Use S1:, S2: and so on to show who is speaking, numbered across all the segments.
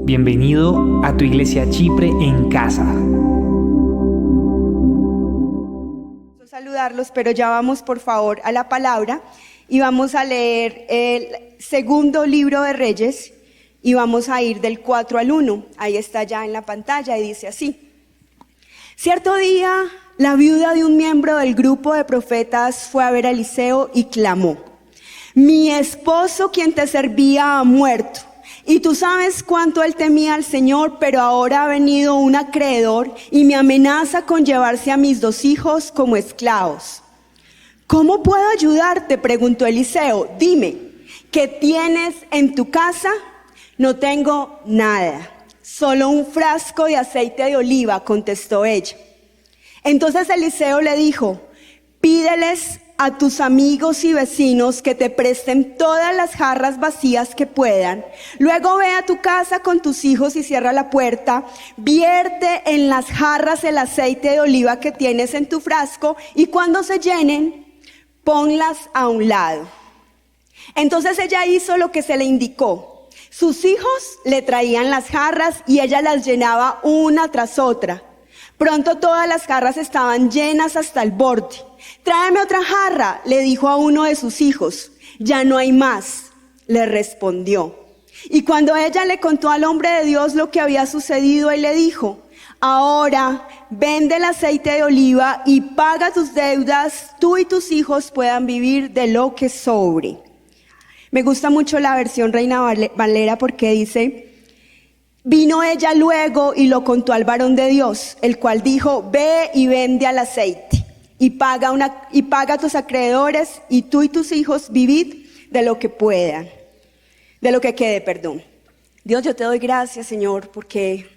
S1: Bienvenido a tu Iglesia Chipre en casa.
S2: Saludarlos, pero ya vamos por favor a la palabra y vamos a leer el segundo libro de Reyes y vamos a ir del 4 al 1. Ahí está ya en la pantalla y dice así: Cierto día, la viuda de un miembro del grupo de profetas fue a ver a Eliseo y clamó: mi esposo, quien te servía, ha muerto. Y tú sabes cuánto él temía al Señor, pero ahora ha venido un acreedor y me amenaza con llevarse a mis 2 hijos como esclavos. ¿Cómo puedo ayudarte?, preguntó Eliseo. Dime, ¿qué tienes en tu casa? No tengo nada, solo un frasco de aceite de oliva, contestó ella. Entonces Eliseo le dijo: pídeles a tus amigos y vecinos que te presten todas las jarras vacías que puedan. Luego ve a tu casa con tus hijos y cierra la puerta. Vierte en las jarras el aceite de oliva que tienes en tu frasco y cuando se llenen, ponlas a un lado. Entonces ella hizo lo que se le indicó. Sus hijos le traían las jarras y ella las llenaba una tras otra. Pronto todas las jarras estaban llenas hasta el borde. Tráeme otra jarra, le dijo a uno de sus hijos. Ya no hay más, le respondió. Y cuando ella le contó al hombre de Dios lo que había sucedido, él le dijo: ahora vende el aceite de oliva y paga tus deudas, tú y tus hijos puedan vivir de lo que sobre. Me gusta mucho la versión Reina Valera porque dice: vino ella luego y lo contó al varón de Dios, el cual dijo: ve y vende al aceite y paga a tus acreedores y tú y tus hijos vivid de lo que puedan, de lo que quede, perdón. Dios, yo te doy gracias, Señor, porque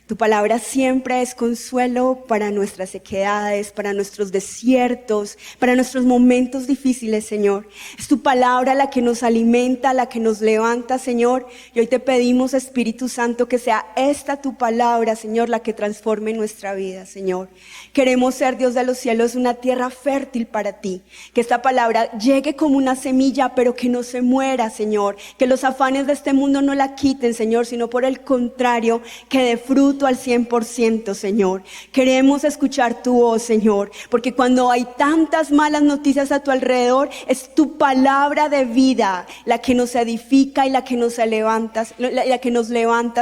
S2: tu palabra siempre es consuelo para nuestras sequedades, para nuestros desiertos, para nuestros momentos difíciles, Señor. Es tu palabra la que nos alimenta, la que nos levanta, Señor. Y hoy te pedimos, Espíritu Santo, que sea esta tu palabra, Señor, la que transforme nuestra vida, Señor. Queremos ser, Dios de los cielos, una tierra fértil para ti. Que esta palabra llegue como una semilla, pero que no se muera, Señor. Que los afanes de este mundo no la quiten, Señor, sino por el contrario, que dé fruto al 100%, Señor. Queremos escuchar tu voz, Señor, porque cuando hay tantas malas noticias a tu alrededor, es tu palabra de vida la que nos edifica y la que nos levanta,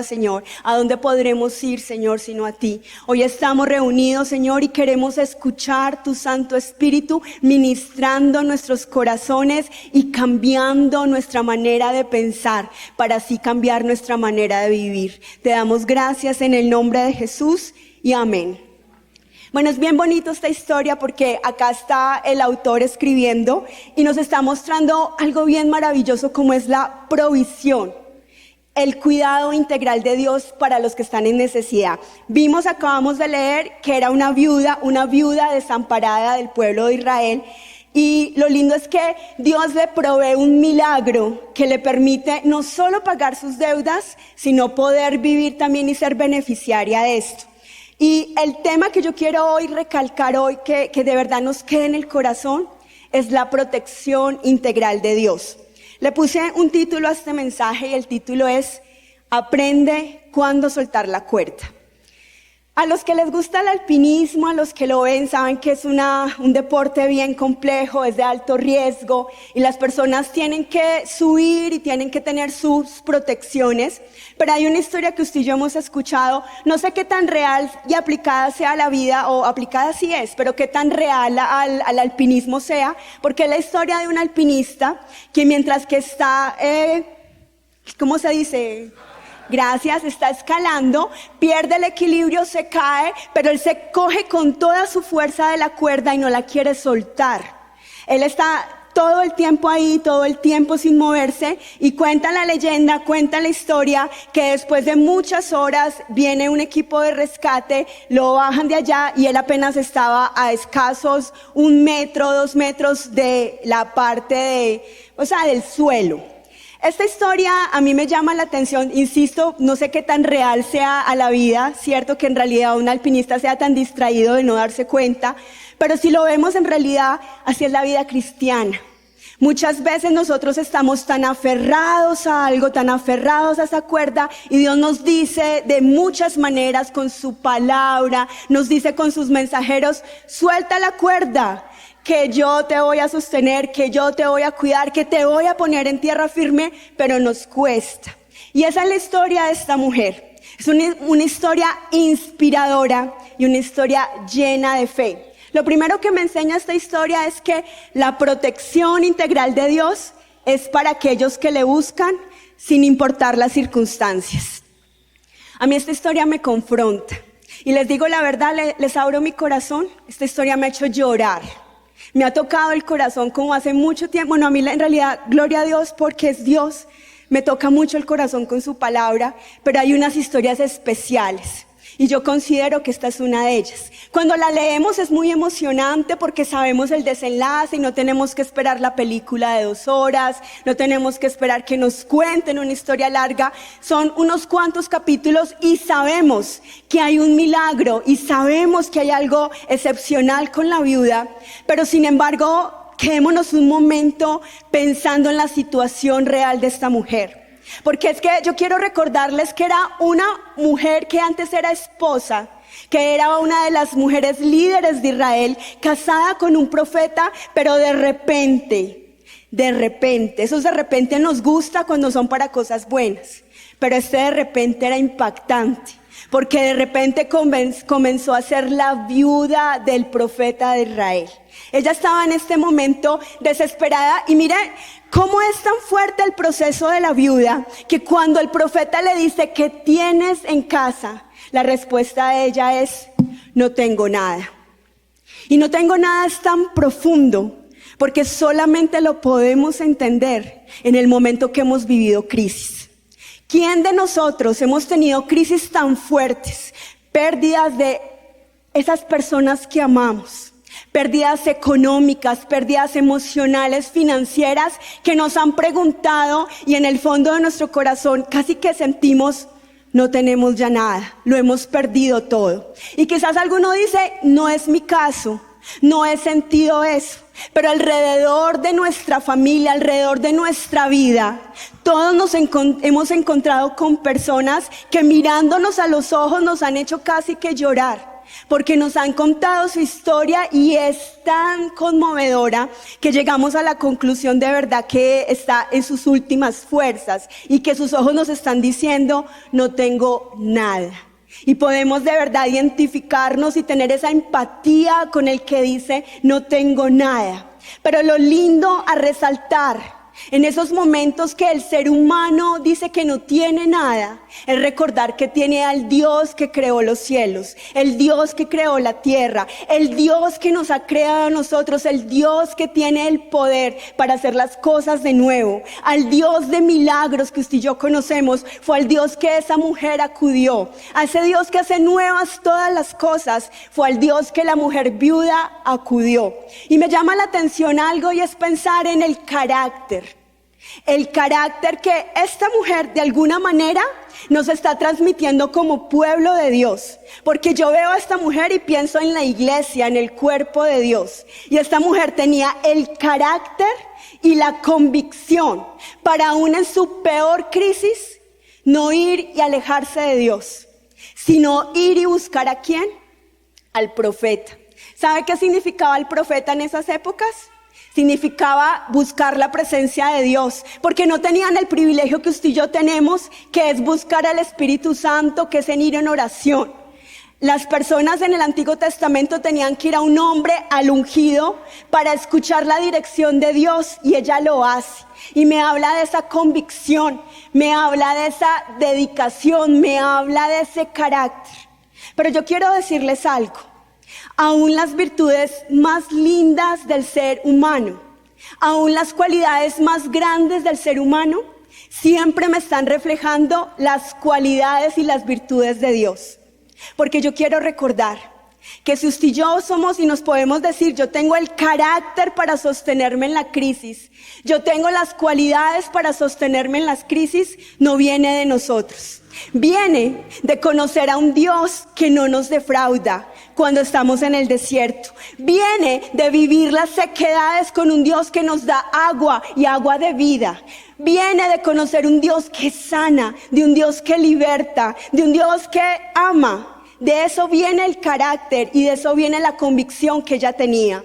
S2: Señor. ¿A dónde podremos ir, Señor, sino a ti? Hoy estamos reunidos, Señor, y queremos escuchar tu Santo Espíritu ministrando nuestros corazones y cambiando nuestra manera de pensar para así cambiar nuestra manera de vivir. Te damos gracias en el nombre de Jesús y amén. Bueno, es bien bonito esta historia porque acá está el autor escribiendo y nos está mostrando algo bien maravilloso como es la provisión, el cuidado integral de Dios para los que están en necesidad. Acabamos de leer que era una viuda desamparada del pueblo de Israel. Y lo lindo es que Dios le provee un milagro que le permite no solo pagar sus deudas, sino poder vivir también y ser beneficiaria de esto. Y el tema que yo quiero hoy recalcar que de verdad nos quede en el corazón, es la protección integral de Dios. Le puse un título a este mensaje y el título es: aprende cuándo soltar la cuerda. A los que les gusta el alpinismo, a los que lo ven, saben que es un deporte bien complejo, es de alto riesgo y las personas tienen que subir y tienen que tener sus protecciones. Pero hay una historia que usted y yo hemos escuchado, no sé qué tan real y aplicada sea a la vida, o aplicada sí es, pero qué tan real al alpinismo sea, porque es la historia de un alpinista que mientras que está, ¿cómo se dice?, está escalando, pierde el equilibrio, se cae, pero él se coge con toda su fuerza de la cuerda y no la quiere soltar. Él está todo el tiempo ahí, todo el tiempo sin moverse, y cuenta la leyenda, cuenta la historia, que después de muchas horas viene un equipo de rescate, lo bajan de allá y él apenas estaba a escasos 1 metro, 2 metros de la parte del suelo. Esta historia a mí me llama la atención, insisto, no sé qué tan real sea a la vida, cierto que en realidad un alpinista sea tan distraído de no darse cuenta, pero si lo vemos en realidad, así es la vida cristiana. Muchas veces nosotros estamos tan aferrados a algo, tan aferrados a esa cuerda, y Dios nos dice de muchas maneras con su palabra, nos dice con sus mensajeros: suelta la cuerda, que yo te voy a sostener, que yo te voy a cuidar, que te voy a poner en tierra firme, pero nos cuesta. Y esa es la historia de esta mujer. Es una historia inspiradora y una historia llena de fe. Lo primero que me enseña esta historia es que la protección integral de Dios es para aquellos que le buscan sin importar las circunstancias. A mí esta historia me confronta. Y les digo la verdad, les abro mi corazón. Esta historia me ha hecho llorar. Me ha tocado el corazón como hace mucho tiempo. Bueno, a mí en realidad, gloria a Dios, porque es Dios. Me toca mucho el corazón con su palabra, pero hay unas historias especiales. Y yo considero que esta es una de ellas. Cuando la leemos es muy emocionante porque sabemos el desenlace y no tenemos que esperar la película de 2 horas, no tenemos que esperar que nos cuenten una historia larga. Son unos cuantos capítulos y sabemos que hay un milagro y sabemos que hay algo excepcional con la viuda. Pero sin embargo, quedémonos un momento pensando en la situación real de esta mujer. Porque es que yo quiero recordarles que era una mujer que antes era esposa, que era una de las mujeres líderes de Israel, casada con un profeta, pero de repente, esos de repente nos gusta cuando son para cosas buenas, pero este de repente era impactante, porque de repente comenzó a ser la viuda del profeta de Israel. Ella estaba en este momento desesperada y mire cómo es tan fuerte el proceso de la viuda que cuando el profeta le dice: ¿qué tienes en casa?, la respuesta de ella es: no tengo nada. Y no tengo nada es tan profundo porque solamente lo podemos entender en el momento que hemos vivido crisis. ¿Quién de nosotros hemos tenido crisis tan fuertes? Pérdidas de esas personas que amamos, pérdidas económicas, pérdidas emocionales, financieras, que nos han preguntado y en el fondo de nuestro corazón casi que sentimos: no tenemos ya nada, lo hemos perdido todo. Y quizás alguno dice: no es mi caso, no he sentido eso. Pero alrededor de nuestra familia, alrededor de nuestra vida, todos hemos encontrado con personas que mirándonos a los ojos nos han hecho casi que llorar, porque nos han contado su historia y es tan conmovedora que llegamos a la conclusión de verdad que está en sus últimas fuerzas y que sus ojos nos están diciendo: no tengo nada. Y podemos de verdad identificarnos y tener esa empatía con el que dice: no tengo nada. Pero lo lindo a resaltar en esos momentos que el ser humano dice que no tiene nada, es recordar que tiene al Dios que creó los cielos, el Dios que creó la tierra, el Dios que nos ha creado a nosotros, el Dios que tiene el poder para hacer las cosas de nuevo, al Dios de milagros que usted y yo conocemos. Fue al Dios que esa mujer acudió, a ese Dios que hace nuevas todas las cosas, fue al Dios que la mujer viuda acudió. Y me llama la atención algo, y es pensar en el carácter que esta mujer de alguna manera nos está transmitiendo como pueblo de Dios. Porque yo veo a esta mujer y pienso en la iglesia, en el cuerpo de Dios. Y esta mujer tenía el carácter y la convicción para aún en su peor crisis no ir y alejarse de Dios, sino ir y buscar ¿a quién? Al profeta. ¿Sabe qué significaba el profeta en esas épocas? Significaba buscar la presencia de Dios, porque no tenían el privilegio que usted y yo tenemos, que es buscar al Espíritu Santo, que es en ir en oración. Las personas en el Antiguo Testamento tenían que ir a un hombre, al ungido, para escuchar la dirección de Dios, y ella lo hace. Y me habla de esa convicción, me habla de esa dedicación, me habla de ese carácter. Pero yo quiero decirles algo. Aún las virtudes más lindas del ser humano, aún las cualidades más grandes del ser humano, siempre me están reflejando las cualidades y las virtudes de Dios. Porque yo quiero recordar que si usted y yo somos y nos podemos decir: yo tengo el carácter para sostenerme en la crisis, yo tengo las cualidades para sostenerme en las crisis, no viene de nosotros. Viene de conocer a un Dios que no nos defrauda. cuando estamos en el desierto. Viene de vivir las sequedades con un Dios que nos da agua y agua de vida. Viene de conocer un Dios que sana, de un Dios que liberta, de un Dios que ama. De eso viene el carácter y de eso viene la convicción que ella tenía.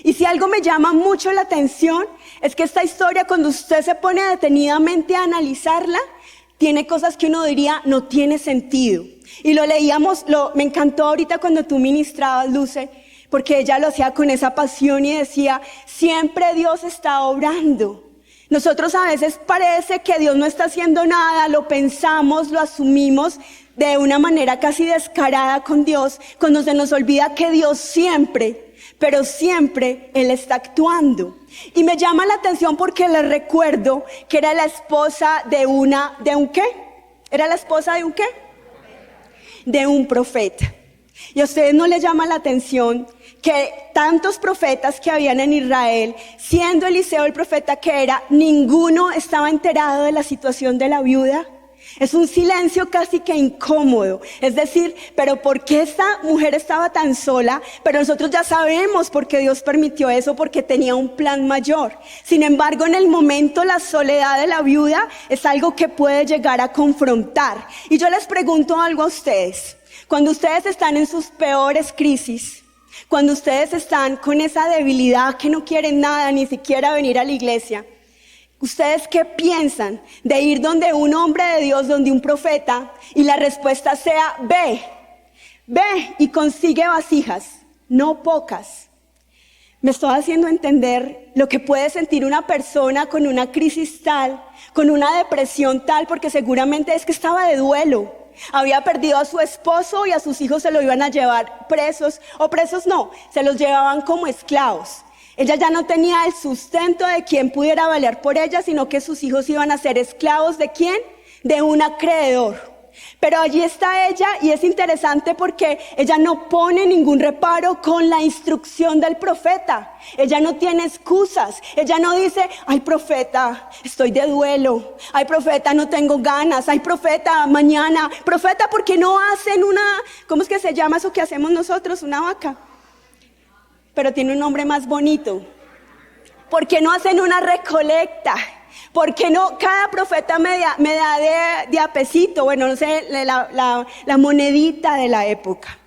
S2: Y si algo me llama mucho la atención, es que esta historia, cuando usted se pone detenidamente a analizarla, tiene cosas que uno diría no tiene sentido. Y lo leíamos, me encantó ahorita cuando tú ministrabas, Luce, porque ella lo hacía con esa pasión y decía, siempre Dios está obrando. Nosotros a veces parece que Dios no está haciendo nada, lo pensamos, lo asumimos de una manera casi descarada con Dios, cuando se nos olvida que Dios siempre, pero siempre Él está actuando. Y me llama la atención porque le recuerdo que era la esposa ¿de un qué? ¿Era la esposa de un qué? De un profeta. Y a ustedes no les llama la atención que tantos profetas que habían en Israel, siendo Eliseo el profeta que era, ninguno estaba enterado de la situación de la viuda. Es un silencio casi que incómodo. Es decir, pero ¿por qué esta mujer estaba tan sola? Pero nosotros ya sabemos por qué Dios permitió eso, porque tenía un plan mayor. Sin embargo, en el momento la soledad de la viuda es algo que puede llegar a confrontar. Y yo les pregunto algo a ustedes. Cuando ustedes están en sus peores crisis, cuando ustedes están con esa debilidad que no quieren nada, ni siquiera venir a la iglesia, ¿ustedes qué piensan de ir donde un hombre de Dios, donde un profeta, y la respuesta sea, ve y consigue vasijas, no pocas? Me estoy haciendo entender lo que puede sentir una persona con una crisis tal, con una depresión tal, porque seguramente es que estaba de duelo. Había perdido a su esposo y a sus hijos se lo iban a llevar presos, o presos no, se los llevaban como esclavos. Ella ya no tenía el sustento de quien pudiera valer por ella, sino que sus hijos iban a ser esclavos ¿de quién? De un acreedor. Pero allí está ella y es interesante porque ella no pone ningún reparo con la instrucción del profeta. Ella no tiene excusas. Ella no dice, ay profeta, estoy de duelo. Ay profeta, no tengo ganas. Ay profeta, mañana. Profeta, ¿por qué no hacen ¿cómo es que se llama eso que hacemos nosotros? Una vaca. Pero tiene un nombre más bonito. ¿Por qué no hacen una recolecta? ¿Por qué no? Cada profeta me da de a pesito, bueno, no sé, la monedita de la época.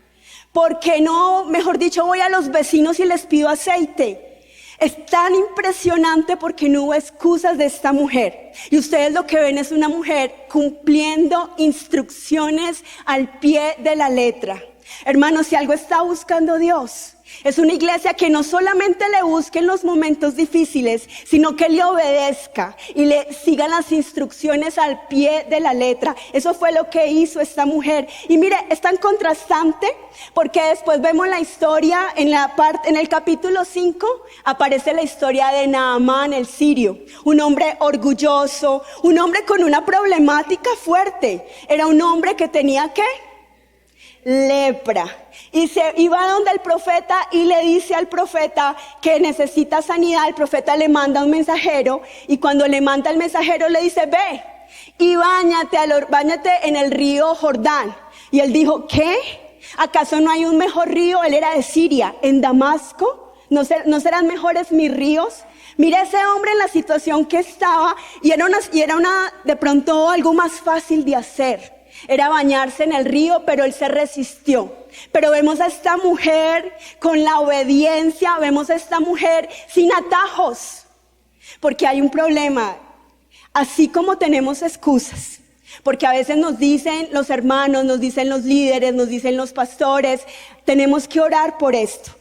S2: ¿Por qué no, mejor dicho, voy a los vecinos y les pido aceite? Es tan impresionante porque no hubo excusas de esta mujer. Y ustedes lo que ven es una mujer cumpliendo instrucciones al pie de la letra. Hermanos, si algo está buscando Dios, es una iglesia que no solamente le busque en los momentos difíciles, sino que le obedezca y le sigan las instrucciones al pie de la letra. Eso fue lo que hizo esta mujer. Y mire, es tan contrastante porque después vemos la historia en el capítulo 5, aparece la historia de Naamán el sirio, un hombre orgulloso, un hombre con una problemática fuerte. Era un hombre que tenía ¿qué? Lepra. Y se iba donde el profeta y le dice al profeta que necesita sanidad. El profeta le manda un mensajero y cuando le manda el mensajero le dice, ve y báñate en el río Jordán. Y él dijo, ¿qué? ¿Acaso no hay un mejor río? Él era de Siria, en Damasco. ¿No serán mejores mis ríos? Mira ese hombre en la situación que estaba y era de pronto algo más fácil de hacer. Era bañarse en el río, pero él se resistió. Pero vemos a esta mujer con la obediencia, vemos a esta mujer sin atajos. Porque hay un problema, así como tenemos excusas. Porque a veces nos dicen los hermanos, nos dicen los líderes, nos dicen los pastores, tenemos que orar por esto,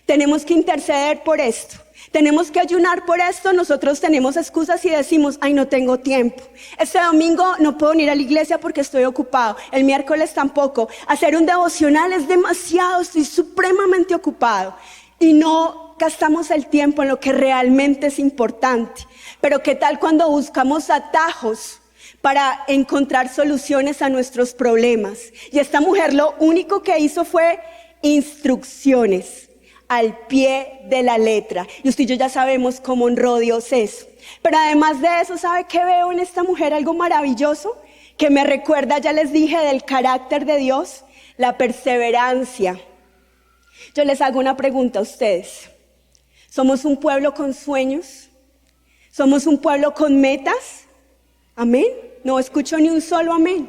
S2: tenemos que interceder por esto. Tenemos que ayunar por esto. Nosotros tenemos excusas y decimos, ay, no tengo tiempo. Este domingo no puedo ir a la iglesia porque estoy ocupado. El miércoles tampoco. Hacer un devocional es demasiado, estoy supremamente ocupado. Y no gastamos el tiempo en lo que realmente es importante. Pero ¿qué tal cuando buscamos atajos para encontrar soluciones a nuestros problemas? Y esta mujer lo único que hizo fue instrucciones al pie de la letra. Y usted y yo ya sabemos cómo honró Dios eso. Pero además de eso, ¿sabe qué veo en esta mujer? Algo maravilloso que me recuerda, ya les dije, del carácter de Dios, la perseverancia. Yo les hago una pregunta a ustedes. ¿Somos un pueblo con sueños? ¿Somos un pueblo con metas? ¿Amén? No escucho ni un solo amén.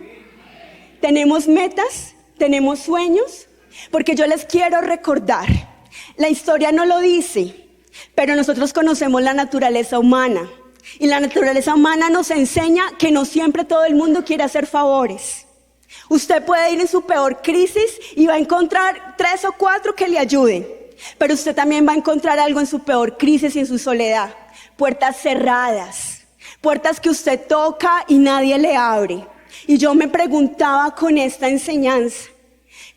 S2: ¿Tenemos metas? ¿Tenemos sueños? Porque yo les quiero recordar, la historia no lo dice, pero nosotros conocemos la naturaleza humana. Y la naturaleza humana nos enseña que no siempre todo el mundo quiere hacer favores. Usted puede ir en su peor crisis y va a encontrar 3 o 4 que le ayuden. Pero usted también va a encontrar algo en su peor crisis y en su soledad. Puertas cerradas, puertas que usted toca y nadie le abre. Y yo me preguntaba con esta enseñanza,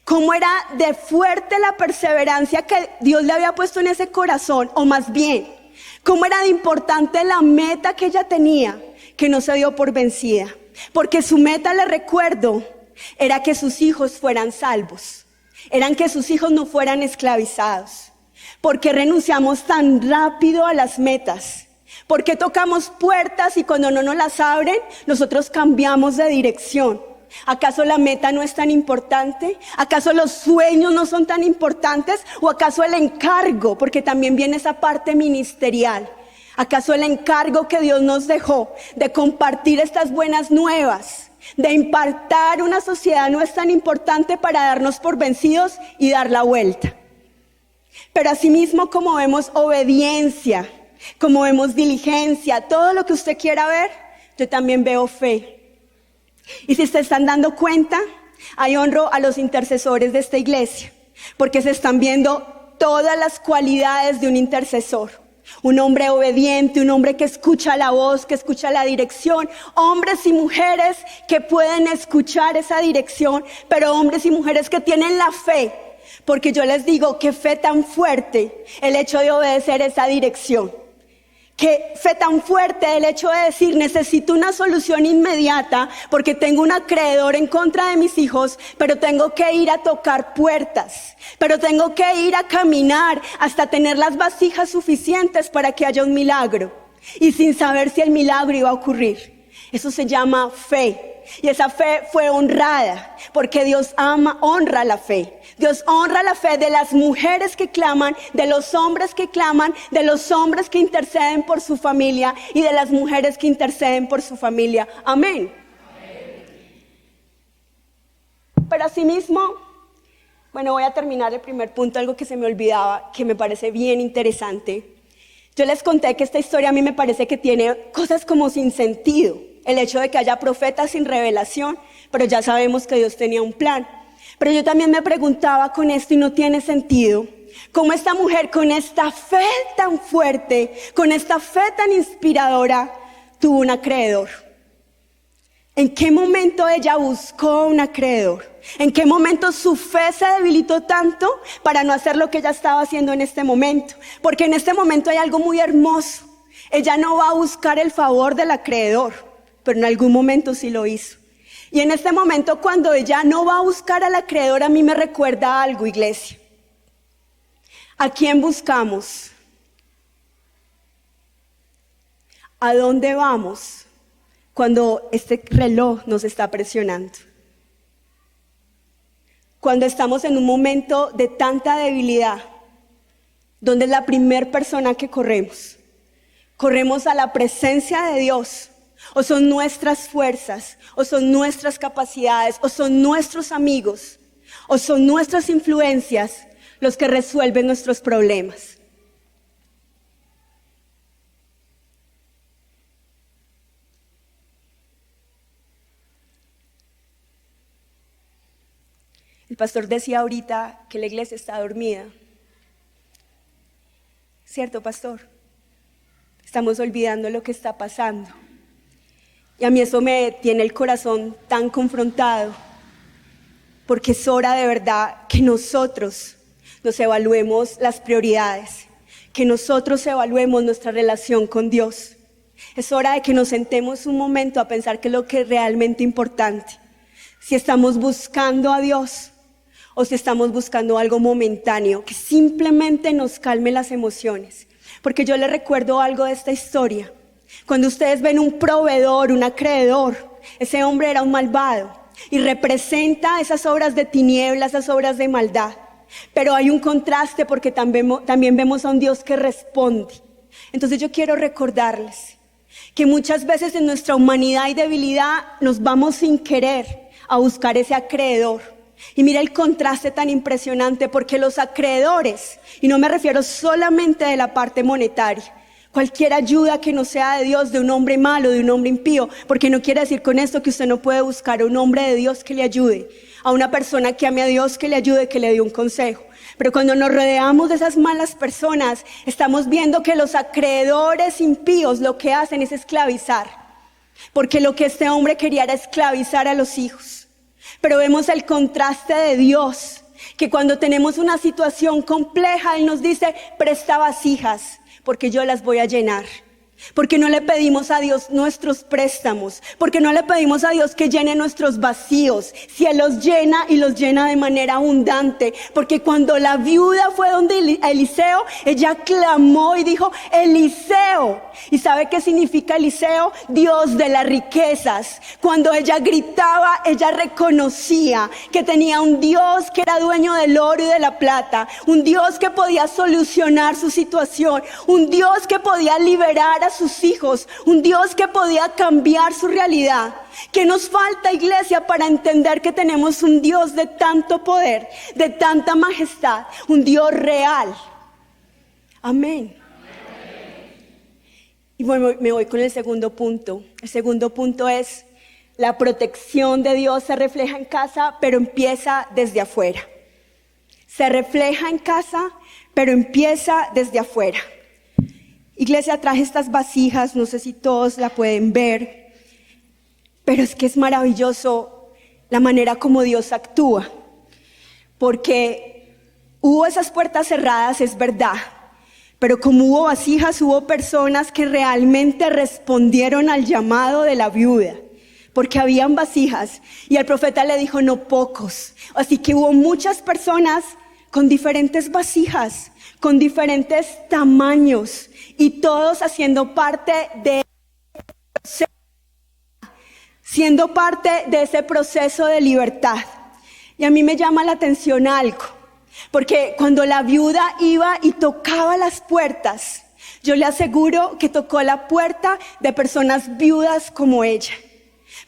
S2: ¿cómo era de fuerte la perseverancia que Dios le había puesto en ese corazón? O más bien, ¿cómo era de importante la meta que ella tenía, que no se dio por vencida? Porque su meta, le recuerdo, era que sus hijos fueran salvos. Eran que sus hijos no fueran esclavizados. ¿Por qué renunciamos tan rápido a las metas? ¿Por qué tocamos puertas y cuando no nos las abren, nosotros cambiamos de dirección? ¿Acaso la meta no es tan importante? ¿Acaso los sueños no son tan importantes? ¿O acaso el encargo? Porque también viene esa parte ministerial. ¿Acaso el encargo que Dios nos dejó de compartir estas buenas nuevas, de impactar una sociedad, no es tan importante para darnos por vencidos y dar la vuelta? Pero asimismo, como vemos obediencia, como vemos diligencia, todo lo que usted quiera ver, yo también veo fe. Y si se están dando cuenta, ahí honro a los intercesores de esta iglesia, porque se están viendo todas las cualidades de un intercesor. Un hombre obediente, un hombre que escucha la voz, que escucha la dirección. Hombres y mujeres que pueden escuchar esa dirección, pero hombres y mujeres que tienen la fe. Porque yo les digo, qué fe tan fuerte el hecho de obedecer esa dirección. Qué fe tan fuerte el hecho de decir, necesito una solución inmediata porque tengo un acreedor en contra de mis hijos, pero tengo que ir a tocar puertas, pero tengo que ir a caminar hasta tener las vasijas suficientes para que haya un milagro. Y sin saber si el milagro iba a ocurrir. Eso se llama fe. Y esa fe fue honrada, porque Dios honra la fe. Dios honra la fe de las mujeres que claman, de los hombres que claman, de los hombres que interceden por su familia y de las mujeres que interceden por su familia. Amén. Pero asimismo, bueno, voy a terminar el primer punto, algo que se me olvidaba, que me parece bien interesante. Yo les conté que esta historia a mí me parece que tiene cosas como sin sentido. El hecho de que haya profetas sin revelación, pero ya sabemos que Dios tenía un plan. Pero yo también me preguntaba con esto y no tiene sentido, cómo esta mujer con esta fe tan fuerte, con esta fe tan inspiradora, tuvo un acreedor. ¿En qué momento ella buscó un acreedor? ¿En qué momento su fe se debilitó tanto para no hacer lo que ella estaba haciendo en este momento? Porque en este momento hay algo muy hermoso. Ella no va a buscar el favor del acreedor, pero en algún momento sí lo hizo. Y en este momento, cuando ella no va a buscar al acreedor, a mí me recuerda algo, iglesia. ¿A quién buscamos? ¿A dónde vamos cuando este reloj nos está presionando? Cuando estamos en un momento de tanta debilidad, ¿dónde es la primera persona que corremos? ¿Corremos a la presencia de Dios? ¿O son nuestras fuerzas? ¿O son nuestras capacidades? ¿O son nuestros amigos? ¿O son nuestras influencias los que resuelven nuestros problemas? El pastor decía ahorita que la iglesia está dormida. ¿Cierto, pastor? Estamos olvidando lo que está pasando. Y a mí eso me tiene el corazón tan confrontado, porque es hora de verdad que nosotros nos evaluemos las prioridades, que nosotros evaluemos nuestra relación con Dios. Es hora de que nos sentemos un momento a pensar qué es lo que es realmente importante. Si estamos buscando a Dios o si estamos buscando algo momentáneo que simplemente nos calme las emociones. Porque yo les recuerdo algo de esta historia. Cuando ustedes ven un proveedor, un acreedor, ese hombre era un malvado y representa esas obras de tinieblas, esas obras de maldad. pero hay un contraste porque también vemos a un Dios que responde. Entonces yo quiero recordarles que muchas veces en nuestra humanidad y debilidad nos vamos sin querer a buscar ese acreedor. Y mira el contraste tan impresionante, porque los acreedores, y no me refiero solamente de la parte monetaria, cualquier ayuda que no sea de Dios, de un hombre malo, de un hombre impío, porque no quiere decir con esto que usted no puede buscar a un hombre de Dios que le ayude, a una persona que ame a Dios que le ayude, que le dé un consejo. Pero cuando nos rodeamos de esas malas personas, estamos viendo que los acreedores impíos lo que hacen es esclavizar, porque lo que este hombre quería era esclavizar a los hijos. Pero vemos el contraste de Dios, que cuando tenemos una situación compleja, Él nos dice: presta vasijas, porque yo las voy a llenar. Porque no le pedimos a Dios nuestros préstamos, porque no le pedimos a Dios que llene nuestros vacíos, si Él los llena y los llena de manera abundante. Porque cuando la viuda fue donde Eliseo, ella clamó y dijo: Eliseo. ¿Y sabe qué significa Eliseo? Dios de las riquezas. Cuando ella gritaba, ella reconocía que tenía un Dios que era dueño del oro y de la plata, un Dios que podía solucionar su situación, un Dios que podía liberar a sus hijos, un Dios que podía cambiar su realidad. ¿Qué nos falta, iglesia, para entender que tenemos un Dios de tanto poder, de tanta majestad, un Dios real? Amén. Y bueno, me voy con el segundo punto. El segundo punto es: la protección de Dios se refleja en casa, pero empieza desde afuera. Se refleja en casa, pero empieza desde afuera. Iglesia, traje estas vasijas, no sé si todos la pueden ver, pero es que es maravilloso la manera como Dios actúa, porque hubo esas puertas cerradas, es verdad, pero como hubo vasijas, hubo personas que realmente respondieron al llamado de la viuda, porque habían vasijas, y el profeta le dijo: no pocos. Así que hubo muchas personas con diferentes vasijas, con diferentes tamaños, y todos haciendo parte de ese proceso de libertad. Y a mí me llama la atención algo, porque cuando la viuda iba y tocaba las puertas, yo le aseguro que tocó la puerta de personas viudas como ella,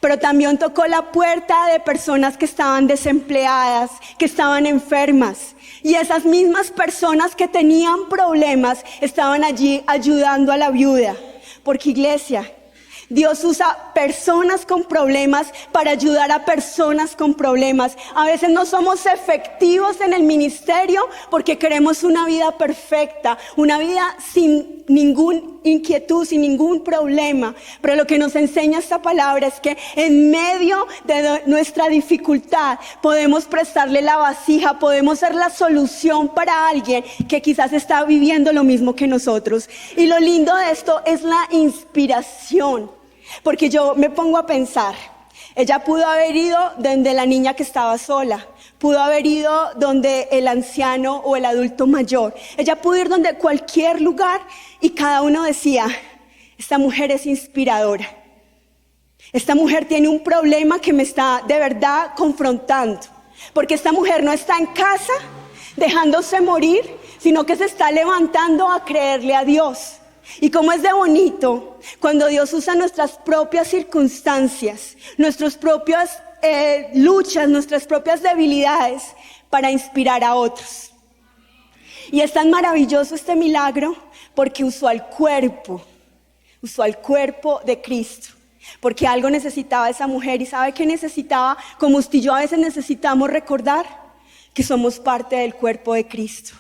S2: pero también tocó la puerta de personas que estaban desempleadas, que estaban enfermas. Y esas mismas personas que tenían problemas estaban allí ayudando a la viuda. Porque, iglesia, Dios usa personas con problemas para ayudar a personas con problemas. A veces no somos efectivos en el ministerio porque queremos una vida perfecta, una vida sin ninguna inquietud, sin ningún problema. Pero lo que nos enseña esta palabra es que en medio de nuestra dificultad podemos prestarle la vasija, podemos ser la solución para alguien que quizás está viviendo lo mismo que nosotros. Y lo lindo de esto es la inspiración. Porque yo me pongo a pensar, ella pudo haber ido donde la niña que estaba sola, pudo haber ido donde el anciano o el adulto mayor, ella pudo ir donde cualquier lugar y cada uno decía: esta mujer es inspiradora, esta mujer tiene un problema que me está de verdad confrontando, porque esta mujer no está en casa dejándose morir, sino que se está levantando a creerle a Dios. Y cómo es de bonito cuando Dios usa nuestras propias circunstancias, nuestras propias luchas, nuestras propias debilidades para inspirar a otros. Y es tan maravilloso este milagro porque usó al cuerpo de Cristo, porque algo necesitaba esa mujer. ¿Y sabe qué necesitaba? Como usted y yo a veces necesitamos recordar que somos parte del cuerpo de Cristo,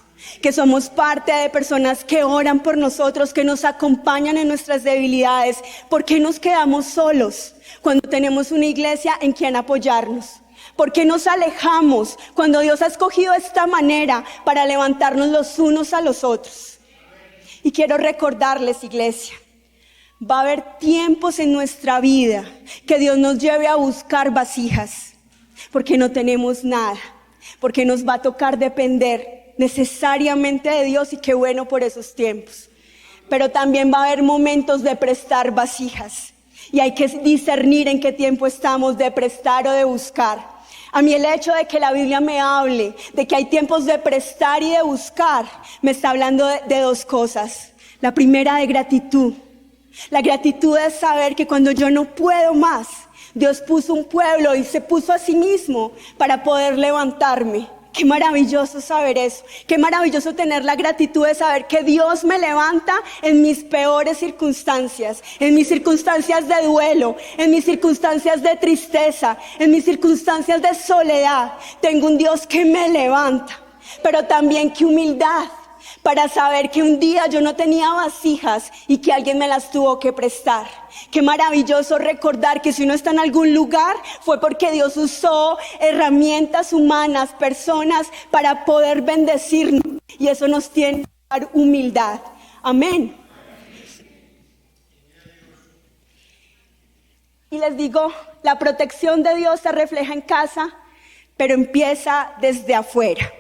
S2: que somos parte de personas que oran por nosotros, que nos acompañan en nuestras debilidades. ¿Por qué nos quedamos solos cuando tenemos una iglesia en quien apoyarnos? ¿Por qué nos alejamos cuando Dios ha escogido esta manera para levantarnos los unos a los otros? Y quiero recordarles, iglesia, va a haber tiempos en nuestra vida que Dios nos lleve a buscar vasijas, porque no tenemos nada, porque nos va a tocar depender necesariamente de Dios, y qué bueno por esos tiempos. Pero también va a haber momentos de prestar vasijas, y hay que discernir en qué tiempo estamos, de prestar o de buscar. A mí el hecho de que la Biblia me hable, de que hay tiempos de prestar y de buscar, me está hablando de dos cosas. La primera, de gratitud. La gratitud es saber que cuando yo no puedo más, Dios puso un pueblo y se puso a sí mismo para poder levantarme. Qué maravilloso saber eso. Qué maravilloso tener la gratitud de saber que Dios me levanta en mis peores circunstancias, en mis circunstancias de duelo, en mis circunstancias de tristeza, en mis circunstancias de soledad. Tengo un Dios que me levanta, pero también qué humildad para saber que un día yo no tenía vasijas y que alguien me las tuvo que prestar. Qué maravilloso recordar que si uno está en algún lugar fue porque Dios usó herramientas humanas, personas para poder bendecirnos, y eso nos tiene que dar humildad. Amén. Y les digo, la protección de Dios se refleja en casa, pero empieza desde afuera.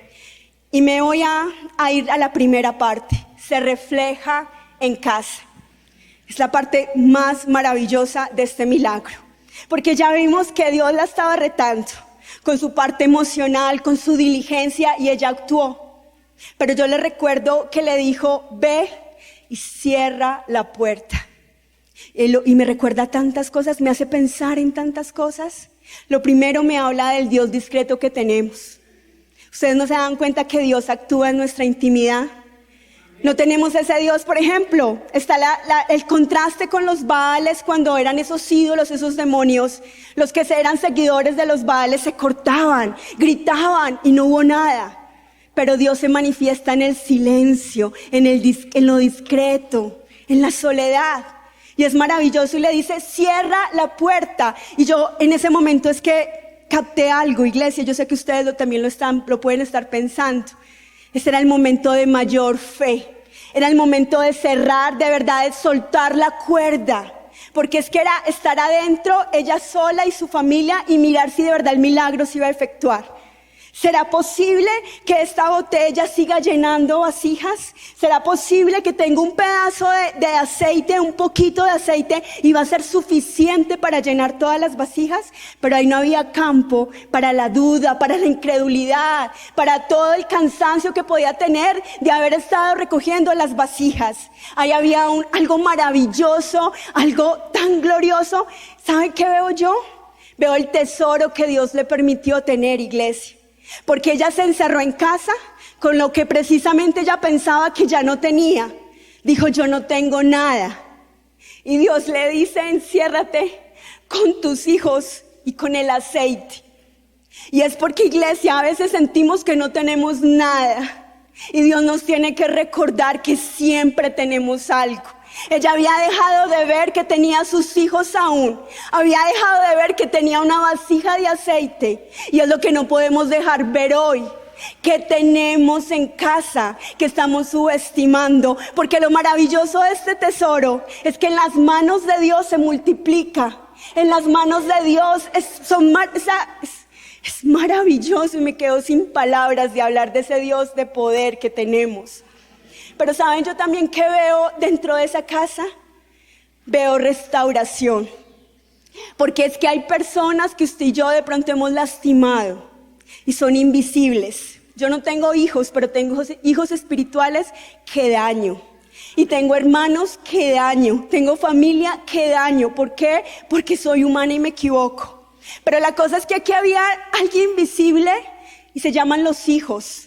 S2: Y me voy a ir a la primera parte. Se refleja en casa. Es la parte más maravillosa de este milagro. Porque ya vimos que Dios la estaba retando con su parte emocional, con su diligencia, y ella actuó. Pero yo le recuerdo que le dijo, ve y cierra la puerta. Y me recuerda tantas cosas, me hace pensar en tantas cosas. Lo primero, me habla del Dios discreto que tenemos. ¿Ustedes no se dan cuenta que Dios actúa en nuestra intimidad? No tenemos ese Dios, por ejemplo, está el contraste con los Baales cuando eran esos ídolos, esos demonios. Los que eran seguidores de los Baales se cortaban, gritaban y no hubo nada. Pero Dios se manifiesta en el silencio, en lo discreto, en la soledad. Y es maravilloso, y le dice, cierra la puerta. Y yo en ese momento es que capté algo, iglesia, yo sé que ustedes también lo pueden estar pensando. Ese era el momento de mayor fe. Era el momento de cerrar, de verdad, de soltar la cuerda. Porque es que era estar adentro, ella sola y su familia, y mirar si de verdad el milagro se iba a efectuar. ¿Será posible que esta botella siga llenando vasijas? ¿Será posible que tenga un pedazo de aceite, un poquito de aceite, y va a ser suficiente para llenar todas las vasijas? Pero ahí no había campo para la duda, para la incredulidad, para todo el cansancio que podía tener de haber estado recogiendo las vasijas. Ahí había algo maravilloso, algo tan glorioso. ¿Saben qué veo yo? Veo el tesoro que Dios le permitió tener, iglesia. Porque ella se encerró en casa con lo que precisamente ella pensaba que ya no tenía. Dijo, yo no tengo nada. Y Dios le dice, enciérrate con tus hijos y con el aceite. Y es porque, iglesia, a veces sentimos que no tenemos nada. Y Dios nos tiene que recordar que siempre tenemos algo. Ella había dejado de ver que tenía a sus hijos aún. Había dejado de ver que tenía una vasija de aceite. Y es lo que no podemos dejar ver hoy, que tenemos en casa, que estamos subestimando. Porque lo maravilloso de este tesoro es que en las manos de Dios se multiplica. En las manos de Dios es maravilloso, y me quedo sin palabras de hablar de ese Dios de poder que tenemos. Pero ¿saben yo también qué veo dentro de esa casa? Veo restauración. Porque es que hay personas que usted y yo de pronto hemos lastimado y son invisibles. Yo no tengo hijos, pero tengo hijos espirituales que daño. Y tengo hermanos que daño. Tengo familia que daño. ¿Por qué? Porque soy humana y me equivoco. Pero la cosa es que aquí había alguien visible y se llaman los hijos.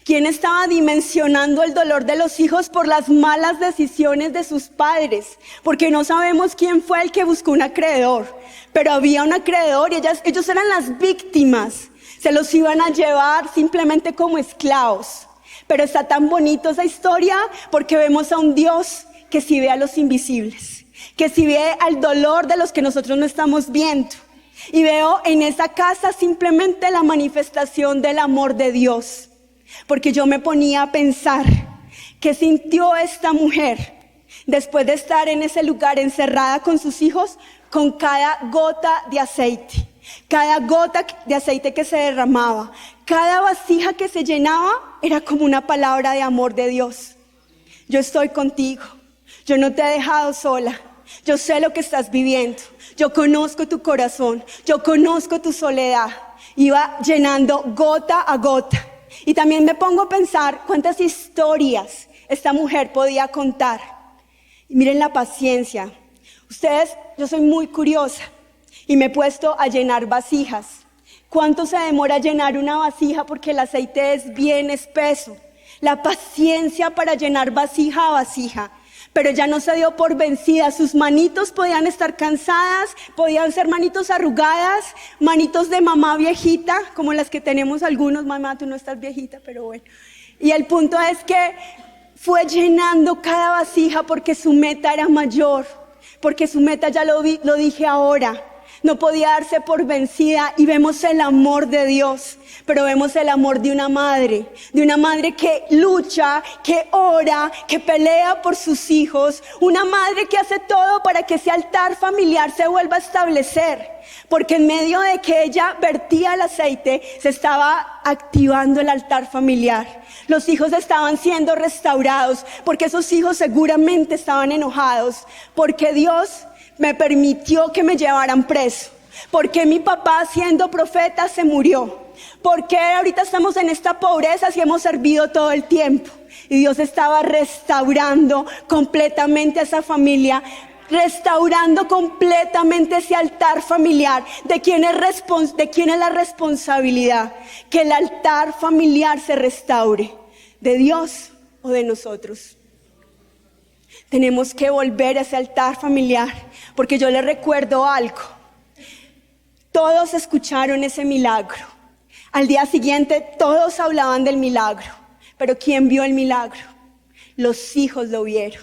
S2: ¿Quién estaba dimensionando el dolor de los hijos por las malas decisiones de sus padres? Porque no sabemos quién fue el que buscó un acreedor, pero había un acreedor y ellos eran las víctimas. Se los iban a llevar simplemente como esclavos. Pero está tan bonito esa historia porque vemos a un Dios que sí ve a los invisibles, que sí ve al dolor de los que nosotros no estamos viendo. Y veo en esa casa simplemente la manifestación del amor de Dios. Porque yo me ponía a pensar, ¿qué sintió esta mujer después de estar en ese lugar encerrada con sus hijos, con cada gota de aceite? Cada gota de aceite que se derramaba, cada vasija que se llenaba, era como una palabra de amor de Dios. Yo estoy contigo, yo no te he dejado sola, yo sé lo que estás viviendo, yo conozco tu corazón, yo conozco tu soledad. iba llenando gota a gota. Y también me pongo a pensar cuántas historias esta mujer podía contar. Y miren la paciencia. Ustedes, yo soy muy curiosa y me he puesto a llenar vasijas. ¿Cuánto se demora llenar una vasija? Porque el aceite es bien espeso. La paciencia para llenar vasija a vasija. Pero ella no se dio por vencida. Sus manitos podían estar cansadas, podían ser manitos arrugadas, manitos de mamá viejita, como las que tenemos algunos. Mamá, tú no estás viejita, pero bueno. Y el punto es que fue llenando cada vasija porque su meta era mayor. Porque su meta, ya lo dije ahora, no podía darse por vencida. Y vemos el amor de Dios, pero vemos el amor de una madre que lucha, que ora, que pelea por sus hijos, una madre que hace todo para que ese altar familiar se vuelva a establecer, porque en medio de que ella vertía el aceite, se estaba activando el altar familiar. Los hijos estaban siendo restaurados, porque esos hijos seguramente estaban enojados, porque Dios me permitió que me llevaran preso, porque mi papá siendo profeta se murió, porque ahorita estamos en esta pobreza si hemos servido todo el tiempo. Y Dios estaba restaurando completamente a esa familia, restaurando completamente ese altar familiar. ¿De quién es la responsabilidad? Que el altar familiar se restaure, ¿de Dios o de nosotros? Tenemos que volver a ese altar familiar, porque yo les recuerdo algo. Todos escucharon ese milagro. Al día siguiente todos hablaban del milagro. Pero ¿quién vio el milagro? Los hijos lo vieron.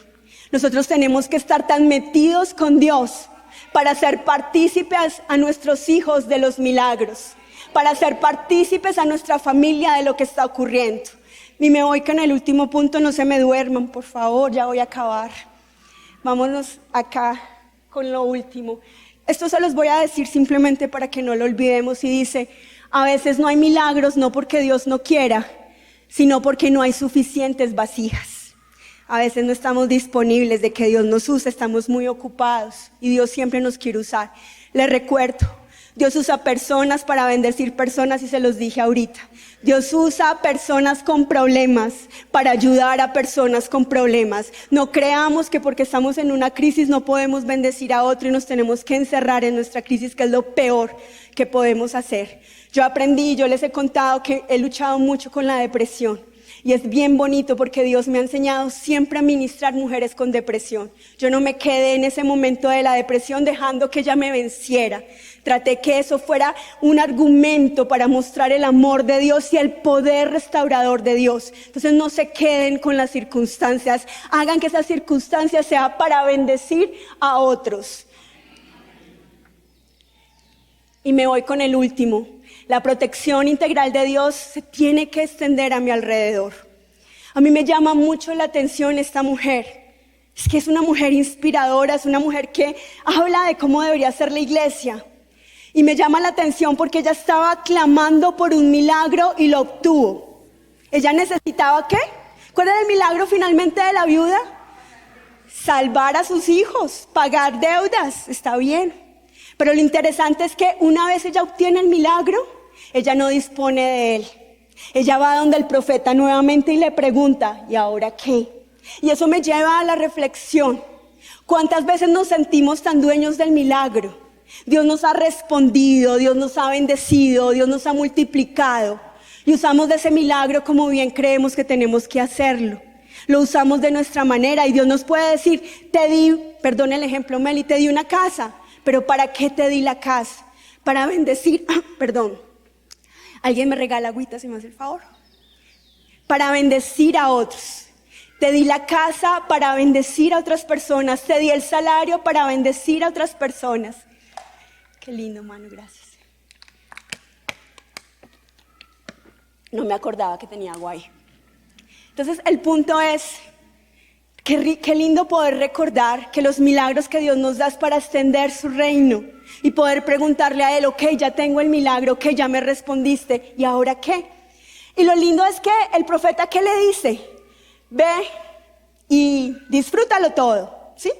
S2: Nosotros tenemos que estar tan metidos con Dios para ser partícipes a nuestros hijos de los milagros, para ser partícipes a nuestra familia de lo que está ocurriendo. Y me voy con el último punto, no se me duerman, por favor, ya voy a acabar. Vámonos acá con lo último. Esto se los voy a decir simplemente para que no lo olvidemos. Y dice, a veces no hay milagros no porque Dios no quiera, sino porque no hay suficientes vasijas. A veces no estamos disponibles de que Dios nos use, estamos muy ocupados y Dios siempre nos quiere usar. Les recuerdo, Dios usa personas para bendecir personas y se los dije ahorita. Dios usa personas con problemas para ayudar a personas con problemas. No creamos que porque estamos en una crisis no podemos bendecir a otro y nos tenemos que encerrar en nuestra crisis, que es lo peor que podemos hacer. Yo aprendí, yo les he contado que he luchado mucho con la depresión. Y es bien bonito porque Dios me ha enseñado siempre a ministrar mujeres con depresión. Yo no me quedé en ese momento de la depresión dejando que ella me venciera. Traté que eso fuera un argumento para mostrar el amor de Dios y el poder restaurador de Dios. Entonces no se queden con las circunstancias, hagan que esas circunstancias sea para bendecir a otros. Y me voy con el último. La protección integral de Dios se tiene que extender a mi alrededor. A mí me llama mucho la atención esta mujer. Es que es una mujer inspiradora, es una mujer que habla de cómo debería ser la iglesia. Y me llama la atención porque ella estaba clamando por un milagro y lo obtuvo. ¿Ella necesitaba qué? ¿Cuál era el milagro finalmente de la viuda? Salvar a sus hijos, pagar deudas, está bien. Pero lo interesante es que una vez ella obtiene el milagro, ella no dispone de él. Ella va donde el profeta nuevamente y le pregunta, ¿y ahora qué? Y eso me lleva a la reflexión. ¿Cuántas veces nos sentimos tan dueños del milagro? Dios nos ha respondido, Dios nos ha bendecido, Dios nos ha multiplicado. Y usamos de ese milagro como bien creemos que tenemos que hacerlo. Lo usamos de nuestra manera y Dios nos puede decir, te di, perdón el ejemplo Meli, te di una casa. Pero ¿para qué te di la casa? Para bendecir, ¿alguien me regala agüita si me hace el favor? Para bendecir a otros. Te di la casa para bendecir a otras personas. Te di el salario para bendecir a otras personas. Qué lindo, mano, gracias. No me acordaba que tenía agua ahí. Entonces el punto es, qué lindo poder recordar que los milagros que Dios nos da es para extender su reino y poder preguntarle a Él, ok, ya tengo el milagro, ok, ya me respondiste, ¿y ahora qué? Y lo lindo es que el profeta, ¿qué le dice? Ve y disfrútalo todo, ¿sí?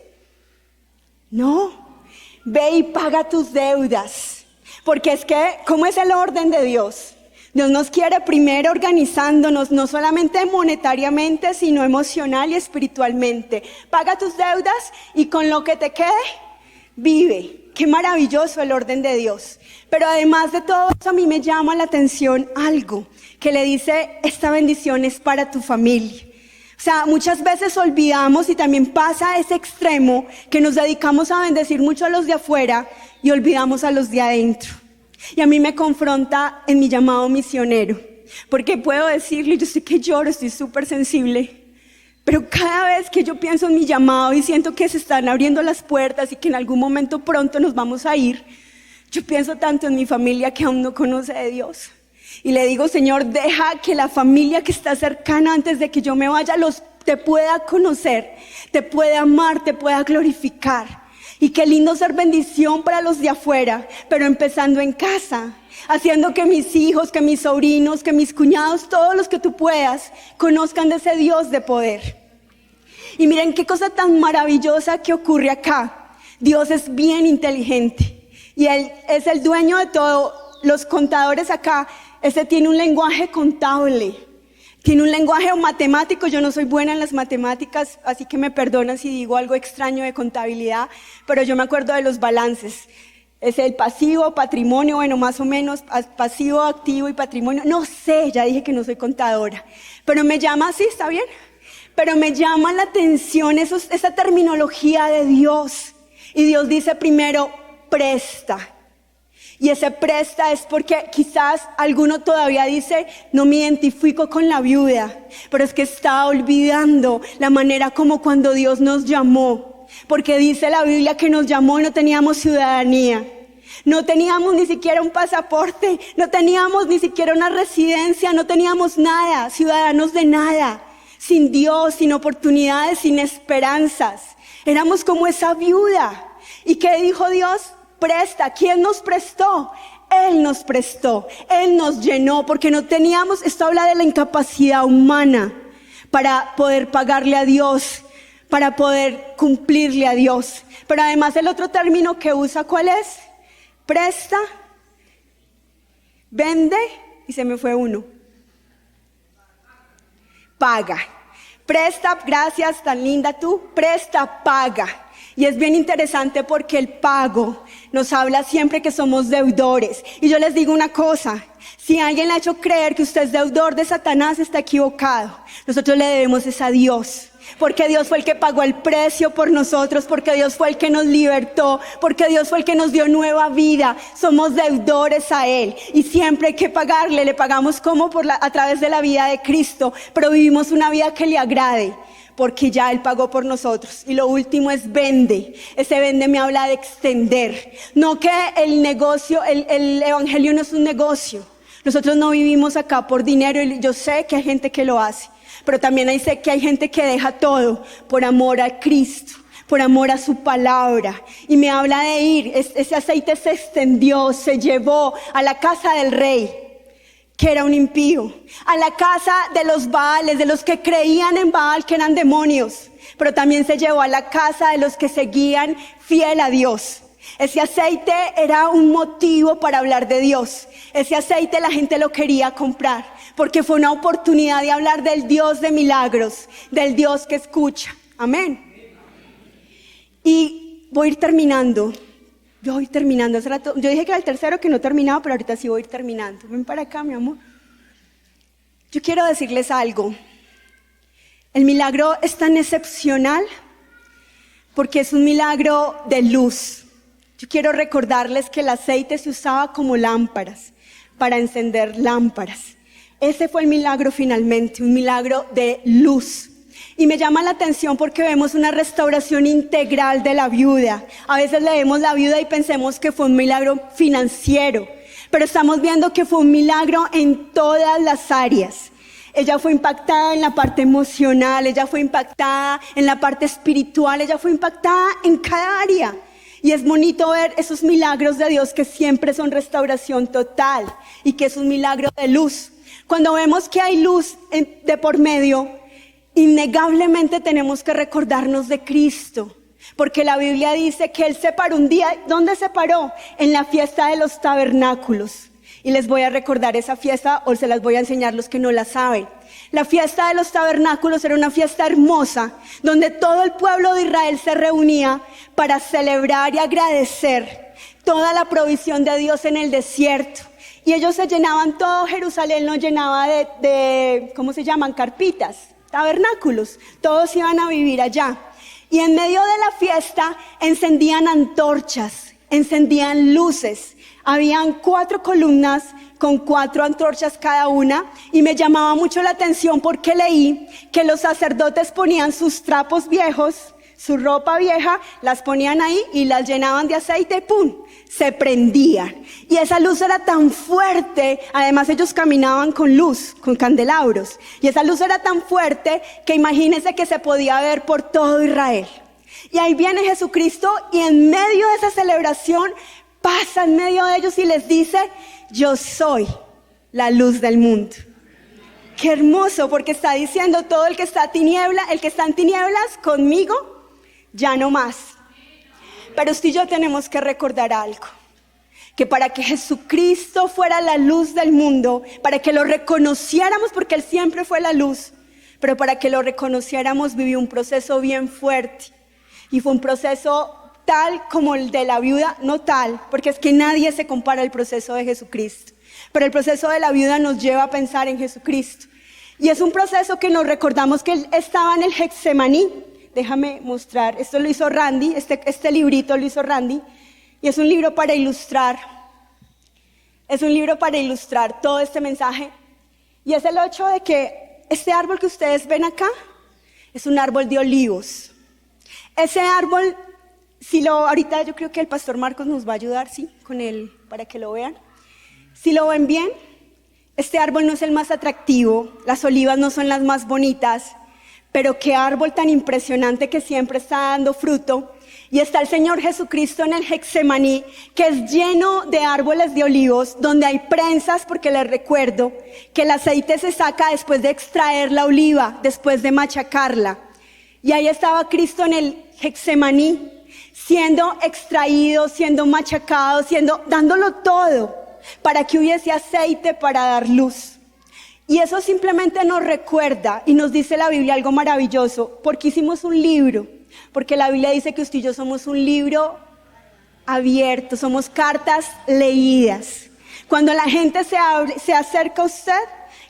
S2: No, ve y paga tus deudas. Porque es que, ¿cómo es el orden de Dios? Dios nos quiere primero organizándonos, no solamente monetariamente, sino emocional y espiritualmente. Paga tus deudas y con lo que te quede, vive. Qué maravilloso el orden de Dios. Pero además de todo eso, a mí me llama la atención algo que le dice, esta bendición es para tu familia. O sea, muchas veces olvidamos y también pasa ese extremo que nos dedicamos a bendecir mucho a los de afuera y olvidamos a los de adentro. Y a mí me confronta en mi llamado misionero, porque puedo decirle, yo sé que lloro, estoy súper sensible, pero cada vez que yo pienso en mi llamado y siento que se están abriendo las puertas y que en algún momento pronto nos vamos a ir, yo pienso tanto en mi familia que aún no conoce de Dios. Y le digo, Señor, deja que la familia que está cercana antes de que yo me vaya te pueda conocer, te pueda amar, te pueda glorificar. Y qué lindo ser bendición para los de afuera, pero empezando en casa, haciendo que mis hijos, que mis sobrinos, que mis cuñados, todos los que tú puedas, conozcan de ese Dios de poder. Y miren qué cosa tan maravillosa que ocurre acá. Dios es bien inteligente y Él es el dueño de todo. Los contadores acá, ese tiene un lenguaje contable. Tiene un lenguaje matemático, yo no soy buena en las matemáticas, así que me perdonan si digo algo extraño de contabilidad, pero yo me acuerdo de los balances. Es el pasivo, patrimonio, bueno, más o menos, pasivo, activo y patrimonio. No sé, ya dije que no soy contadora, pero me llama, sí, está bien, pero me llama la atención esa terminología de Dios. Y Dios dice primero, presta. Y ese presta es porque quizás alguno todavía dice, no me identifico con la viuda, pero es que está olvidando la manera como cuando Dios nos llamó, porque dice la Biblia que nos llamó y no teníamos ciudadanía, no teníamos ni siquiera un pasaporte, no teníamos ni siquiera una residencia, no teníamos nada, ciudadanos de nada, sin Dios, sin oportunidades, sin esperanzas, éramos como esa viuda. ¿Y qué dijo Dios? Presta. ¿Quién nos prestó? Él nos prestó, Él nos llenó, porque no teníamos, esto habla de la incapacidad humana para poder pagarle a Dios, para poder cumplirle a Dios. Pero además el otro término que usa, ¿cuál es? Presta, vende, y se me fue uno. Paga. Presta, gracias, tan linda tú, presta, paga. Y es bien interesante porque el pago nos habla siempre que somos deudores. Y yo les digo una cosa, si alguien le ha hecho creer que usted es deudor de Satanás, está equivocado. Nosotros le debemos es a Dios, porque Dios fue el que pagó el precio por nosotros, porque Dios fue el que nos libertó, porque Dios fue el que nos dio nueva vida. Somos deudores a Él y siempre hay que pagarle. Le pagamos como a través de la vida de Cristo, pero vivimos una vida que le agrade, porque ya Él pagó por nosotros. Y lo último es vende. Ese vende me habla de extender. No que el negocio, el evangelio no es un negocio. Nosotros no vivimos acá por dinero y yo sé que hay gente que lo hace. Pero también sé que hay gente que deja todo por amor a Cristo, por amor a su palabra. Y me habla de ir. Ese aceite se extendió, se llevó a la casa del rey, que era un impío, a la casa de los Baales, de los que creían en Baal, que eran demonios, pero también se llevó a la casa de los que seguían fiel a Dios. Ese aceite era un motivo para hablar de Dios. Ese aceite la gente lo quería comprar, porque fue una oportunidad de hablar del Dios de milagros, del Dios que escucha. Amén. Y voy a ir terminando. Hace rato, yo dije que era el tercero que no terminaba, pero ahorita sí voy a ir terminando. Ven para acá, mi amor. Yo quiero decirles algo. El milagro es tan excepcional porque es un milagro de luz. Yo quiero recordarles que el aceite se usaba como lámparas, para encender lámparas. Ese fue el milagro finalmente, un milagro de luz. Y me llama la atención porque vemos una restauración integral de la viuda. A veces leemos la viuda y pensemos que fue un milagro financiero, pero estamos viendo que fue un milagro en todas las áreas. Ella fue impactada en la parte emocional, ella fue impactada en la parte espiritual, ella fue impactada en cada área. Y es bonito ver esos milagros de Dios que siempre son restauración total y que es un milagro de luz. Cuando vemos que hay luz de por medio, innegablemente tenemos que recordarnos de Cristo. Porque la Biblia dice que Él se paró un día. ¿Dónde se paró? En la fiesta de los tabernáculos. Y les voy a recordar esa fiesta, o se las voy a enseñar los que no la saben. La fiesta de los tabernáculos era una fiesta hermosa, donde todo el pueblo de Israel se reunía para celebrar y agradecer toda la provisión de Dios en el desierto. Y ellos se llenaban, todo Jerusalén lo llenaba de ¿cómo se llaman? Carpitas, tabernáculos. Todos iban a vivir allá. Y en medio de la fiesta encendían antorchas, encendían luces. Habían 4 columnas con 4 antorchas cada una, y me llamaba mucho la atención porque leí que los sacerdotes ponían sus trapos viejos, su ropa vieja, las ponían ahí y las llenaban de aceite y ¡pum!, se prendían. Y esa luz era tan fuerte, además ellos caminaban con luz, con candelabros, y esa luz era tan fuerte que imagínense que se podía ver por todo Israel. Y ahí viene Jesucristo, y en medio de esa celebración pasa en medio de ellos y les dice: yo soy la luz del mundo. Qué hermoso, porque está diciendo: todo el que está en tinieblas conmigo, ya no más. Pero usted y yo tenemos que recordar algo, que para que Jesucristo fuera la luz del mundo, para que lo reconociéramos, porque Él siempre fue la luz, pero para que lo reconociéramos vivió un proceso bien fuerte, y fue un proceso tal como el de la viuda, no tal, porque es que nadie se compara al proceso de Jesucristo, pero el proceso de la viuda nos lleva a pensar en Jesucristo, y es un proceso que nos recordamos que Él estaba en el Getsemaní. Déjame mostrar, esto lo hizo Randy, este librito lo hizo Randy, y es un libro para ilustrar todo este mensaje, y es el hecho de que este árbol que ustedes ven acá es un árbol de olivos. Ese árbol, ahorita yo creo que el pastor Marcos nos va a ayudar, sí, con él, para que lo vean. Si lo ven bien, este árbol no es el más atractivo, las olivas no son las más bonitas, pero qué árbol tan impresionante que siempre está dando fruto. Y está el Señor Jesucristo en el Getsemaní, que es lleno de árboles de olivos, donde hay prensas, porque les recuerdo que el aceite se saca después de extraer la oliva, después de machacarla. Y ahí estaba Cristo en el Getsemaní, siendo extraído, siendo machacado, dándolo todo para que hubiese aceite para dar luz. Y eso simplemente nos recuerda y nos dice la Biblia algo maravilloso, porque hicimos un libro, porque la Biblia dice que usted y yo somos un libro abierto, somos cartas leídas. Cuando la gente se acerca a usted,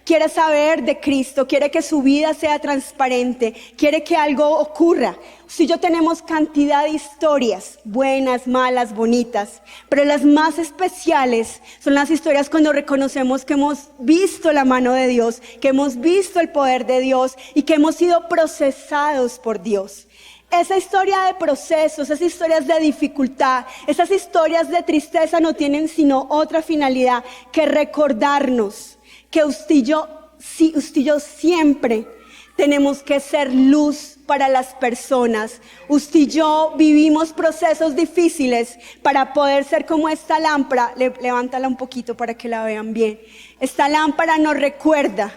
S2: quiere saber de Cristo, quiere que su vida sea transparente, quiere que algo ocurra. Usted y yo tenemos cantidad de historias, buenas, malas, bonitas, pero las más especiales son las historias cuando reconocemos que hemos visto la mano de Dios, que hemos visto el poder de Dios y que hemos sido procesados por Dios. Esa historia de procesos, esas historias de dificultad, esas historias de tristeza no tienen sino otra finalidad que recordarnos que usted y yo siempre tenemos que ser luz para las personas. Usted y yo vivimos procesos difíciles para poder ser como esta lámpara. Levántala un poquito para que la vean bien. Esta lámpara nos recuerda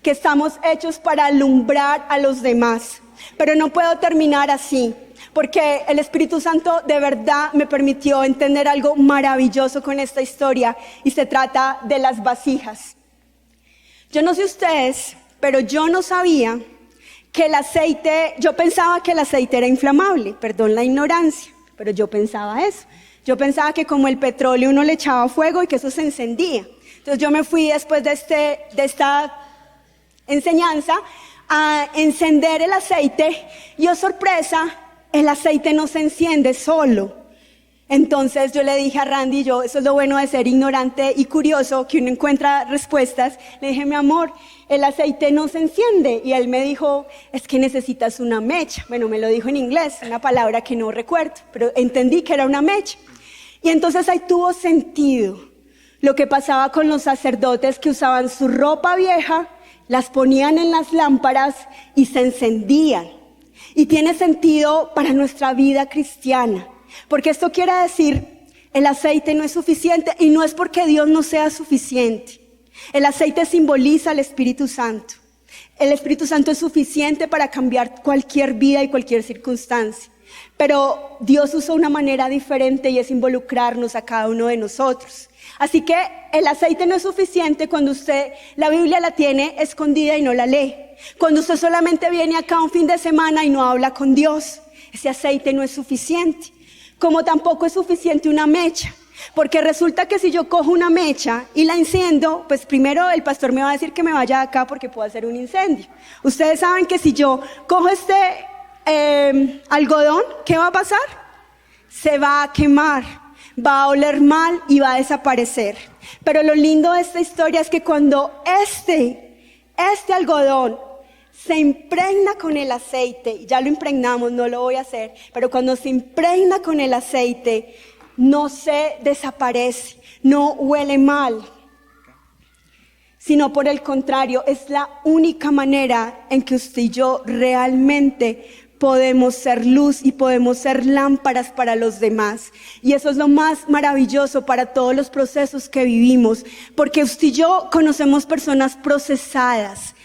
S2: que estamos hechos para alumbrar a los demás. Pero no puedo terminar así, porque el Espíritu Santo de verdad me permitió entender algo maravilloso con esta historia, y se trata de las vasijas. Yo no sé ustedes, pero yo no sabía que el aceite, yo pensaba que el aceite era inflamable, perdón la ignorancia, pero yo pensaba eso. Yo pensaba que como el petróleo uno le echaba fuego y que eso se encendía. Entonces yo me fui después de esta enseñanza a encender el aceite, y oh sorpresa, el aceite no se enciende solo. Entonces yo le dije a Randy, eso es lo bueno de ser ignorante y curioso, que uno encuentra respuestas. Le dije: mi amor, el aceite no se enciende. Y él me dijo: es que necesitas una mecha. Bueno, me lo dijo en inglés, una palabra que no recuerdo, pero entendí que era una mecha. Y entonces ahí tuvo sentido lo que pasaba con los sacerdotes, que usaban su ropa vieja, las ponían en las lámparas y se encendían. Y tiene sentido para nuestra vida cristiana, porque esto quiere decir, el aceite no es suficiente, y no es porque Dios no sea suficiente. El aceite simboliza al Espíritu Santo. El Espíritu Santo es suficiente para cambiar cualquier vida y cualquier circunstancia. Pero Dios usa una manera diferente y es involucrarnos a cada uno de nosotros. Así que el aceite no es suficiente cuando usted la Biblia la tiene escondida y no la lee. Cuando usted solamente viene acá un fin de semana y no habla con Dios, ese aceite no es suficiente. Como tampoco es suficiente una mecha. Porque resulta que si yo cojo una mecha y la enciendo, pues primero el pastor me va a decir que me vaya de acá porque puedo hacer un incendio. Ustedes saben que si yo cojo este algodón, ¿qué va a pasar? Se va a quemar, va a oler mal y va a desaparecer. Pero lo lindo de esta historia es que cuando este algodón se impregna con el aceite, ya lo impregnamos, no lo voy a hacer, pero cuando se impregna con el aceite, no se desaparece, no huele mal, sino por el contrario, es la única manera en que usted y yo realmente podemos ser luz y podemos ser lámparas para los demás. Y eso es lo más maravilloso para todos los procesos que vivimos, porque usted y yo conocemos personas procesadas,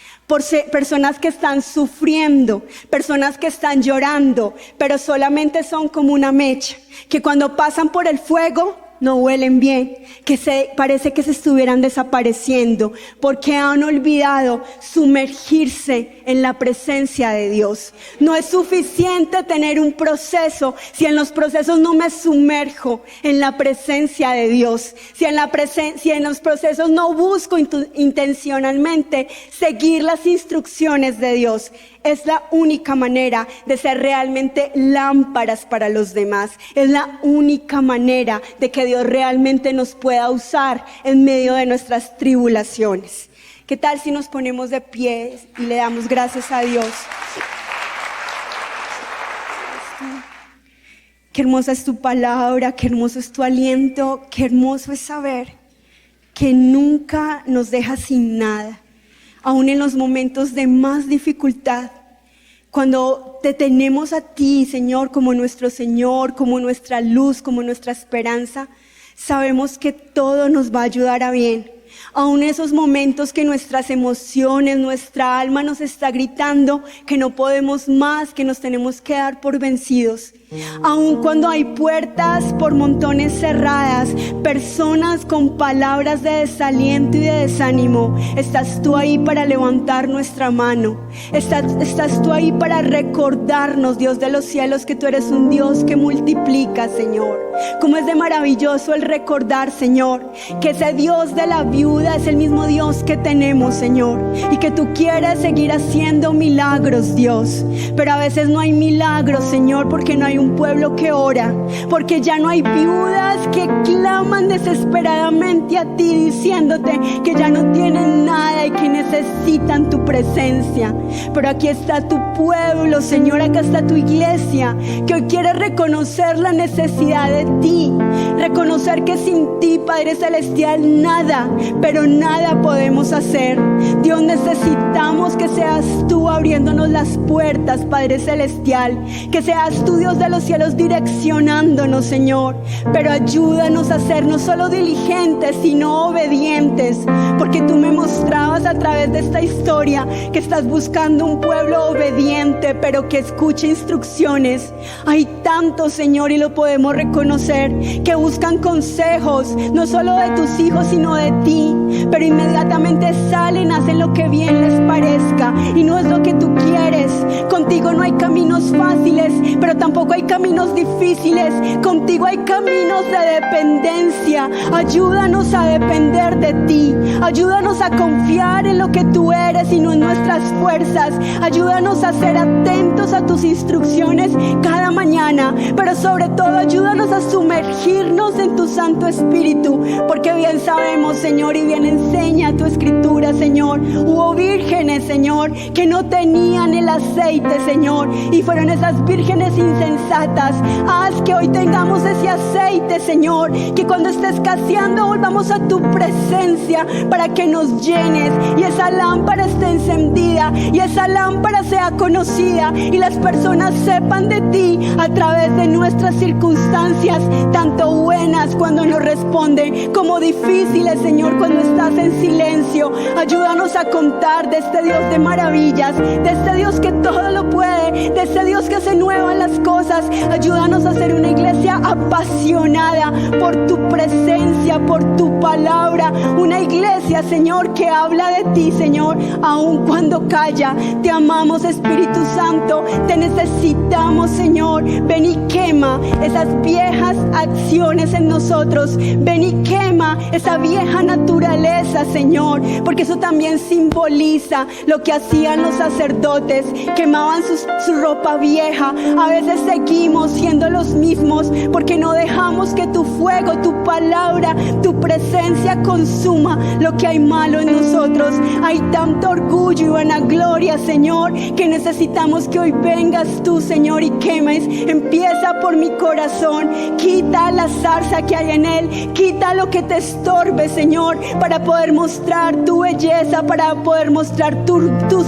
S2: personas que están sufriendo, personas que están llorando, pero solamente son como una mecha, que cuando pasan por el fuego no huelen bien, que parece que se estuvieran desapareciendo, porque han olvidado sumergirse en la presencia de Dios. No es suficiente tener un proceso si en los procesos no me sumerjo en la presencia de Dios, si en los procesos no busco intencionalmente seguir las instrucciones de Dios. Es la única manera de ser realmente lámparas para los demás. Es la única manera de que Dios realmente nos pueda usar en medio de nuestras tribulaciones. ¿Qué tal si nos ponemos de pie y le damos gracias a Dios? Qué hermosa es tu palabra, qué hermoso es tu aliento, qué hermoso es saber que nunca nos dejas sin nada. Aún en los momentos de más dificultad, cuando te tenemos a ti, Señor, como nuestro Señor, como nuestra luz, como nuestra esperanza, sabemos que todo nos va a ayudar a bien. Aún en esos momentos que nuestras emociones, nuestra alma nos está gritando que no podemos más, que nos tenemos que dar por vencidos. Aún cuando hay puertas por montones cerradas, personas con palabras de desaliento y de desánimo, estás tú ahí para levantar nuestra mano. Estás tú ahí para recordarnos, Dios de los cielos, que tú eres un Dios que multiplica, Señor. Cómo es de maravilloso el recordar, Señor, que ese Dios de la viuda es el mismo Dios que tenemos, Señor, y que tú quieres seguir haciendo milagros, Dios. Pero a veces no hay milagros, Señor, porque no hay un pueblo que ora, porque ya no hay viudas que claman desesperadamente a ti diciéndote que ya no tienen nada y que necesitan tu presencia. Pero aquí está tu pueblo, Señor, acá está tu iglesia, que hoy quiere reconocer la necesidad de ti, reconocer que sin ti, Padre Celestial, nada, pero nada podemos hacer. Dios, necesitamos que seas tú abriéndonos las puertas, Padre Celestial, que seas tú, Dios de los cielos, direccionándonos, Señor, pero ayúdanos a ser no solo diligentes, sino obedientes, porque tú me mostrabas a través de esta historia que estás buscando un pueblo obediente, pero que escuche instrucciones. Hay tantos, Señor, y lo podemos reconocer, que buscan consejos, no solo de tus hijos, sino de ti, pero inmediatamente salen, hacen lo que bien les parezca, y no es lo que tú quieres. Contigo no hay caminos fáciles, pero tampoco hay caminos difíciles. Contigo hay caminos de dependencia. Ayúdanos a depender de ti. Ayúdanos a confiar en lo que tú eres y no en nuestras fuerzas. Ayúdanos a ser atentos a tus instrucciones cada mañana, pero sobre todo ayúdanos a sumergirnos en tu Santo Espíritu, porque bien sabemos, Señor, y bien enseña tu Escritura, Señor, hubo vírgenes, Señor, que no tenían el aceite, Señor, y fueron esas vírgenes insensatas. Haz que hoy tengamos ese aceite, Señor, que cuando esté escaseando volvamos a tu presencia para que nos llenes y esa lámpara esté encendida y esa lámpara sea conocida y las personas sepan de ti a través de nuestras circunstancias, tanto buenas cuando nos responden como difíciles, Señor, cuando estás en silencio. cansancio. Ayúdanos a contar de este Dios de maravillas, de este Dios que todo lo puede, de este Dios que hace nuevas las cosas. Ayúdanos a ser una iglesia apasionada por tu presencia, por tu palabra. Una iglesia, Señor, que habla de ti, Señor, aun cuando calla. Te amamos, Espíritu Santo, te necesitamos, Señor. Ven y quema esas viejas acciones en nosotros. Ven y quema esa vieja naturaleza, Señor, porque eso también simboliza lo que hacían los sacerdotes. Quemaban su ropa vieja. A veces seguimos siendo los mismos porque no dejamos que tu fuego, tu palabra, tu presencia consuma lo que hay malo en nosotros. Hay tanto orgullo y vanagloria, Señor, que necesitamos que hoy vengas tú, Señor, y quemes. Empieza por mi corazón. Quita la zarza que hay en él. Quita lo que te estorbe, Señor, para poder mostrar tu belleza, para poder mostrar tus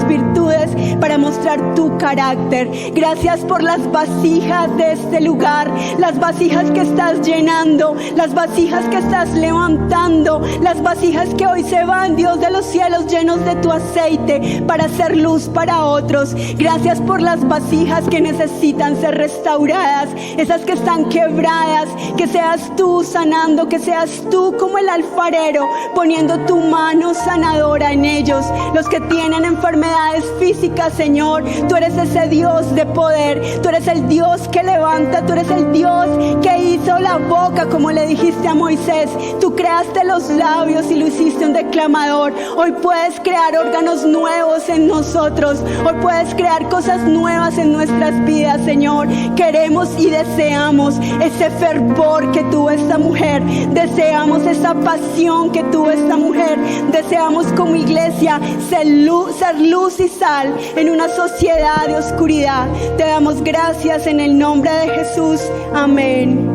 S2: virtudes, para mostrar tu carácter. Gracias por las vasijas de este lugar, las vasijas que estás llenando, las vasijas que estás levantando, las vasijas que hoy se van, Dios de los cielos, llenos de tu aceite para hacer luz para otros. Gracias por las vasijas que necesitan ser restauradas, esas que están quebradas, que seas tú sanando, que seas tú como el alfarero poniendo tu mano sanadora en ellos. Los que tienen enfermedades físicas, Señor, tú eres ese Dios de poder, tú eres el Dios que levanta, tú eres el Dios que hizo la boca, como le dijiste a Moisés. Tú creaste los labios y lo hiciste un declamador. Hoy puedes crear órganos nuevos en nosotros, hoy puedes crear cosas nuevas en nuestras vidas, Señor. Queremos y deseamos ese fervor que tuvo esta mujer, deseamos esa pasión que tuvo esta mujer, deseamos como iglesia ser luz y sal en una sociedad de oscuridad. Te damos gracias en el nombre de Jesús. Amén.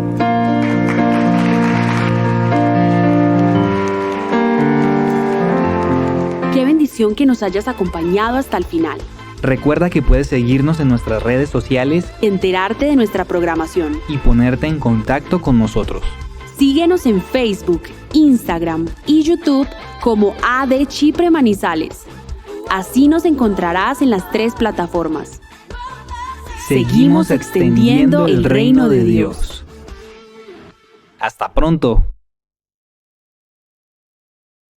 S3: Qué bendición que nos hayas acompañado hasta el final.
S1: Recuerda que puedes seguirnos en nuestras redes sociales,
S3: Enterarte de nuestra programación.
S1: y ponerte en contacto con nosotros.
S3: Síguenos en Facebook, Instagram y YouTube como AD Chipre Manizales. Así nos encontrarás en las 3 plataformas.
S1: Seguimos extendiendo el reino de Dios. Hasta pronto.